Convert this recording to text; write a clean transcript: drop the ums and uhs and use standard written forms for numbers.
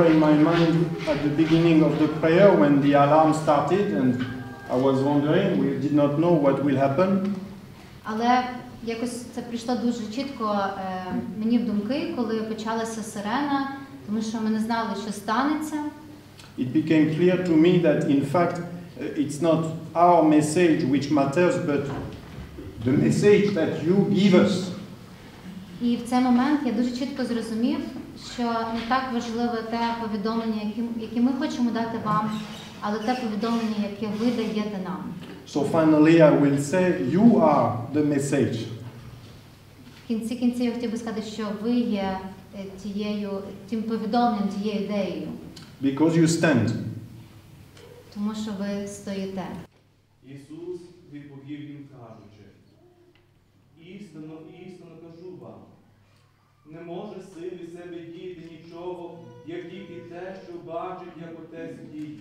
in my mind at the beginning of the prayer when the alarm started, and I was wondering, we did not know what will happen. Але якось це прийшло дуже чітко мені в думки, коли почалася сирена, тому що ми не знали, що станеться. It became clear to me that in fact it's not our message which matters, but the message that you give us. І в цей момент я дуже чітко зрозумів, що не так важливе те повідомлення, яке ми хочемо дати вам, але те повідомлення, яке ви даєте нам. So finally I will say you are the message. В кінці кінців я хотів би сказати, що ви є тим повідомленням, тією ідеєю. Because you stand. Тому що ви стоїте. Ісус відповів їм, кажучи: істинно, істинно кажу вам, не може син від себе діяти нічого, як тільки те, що бачить, як Отець діє.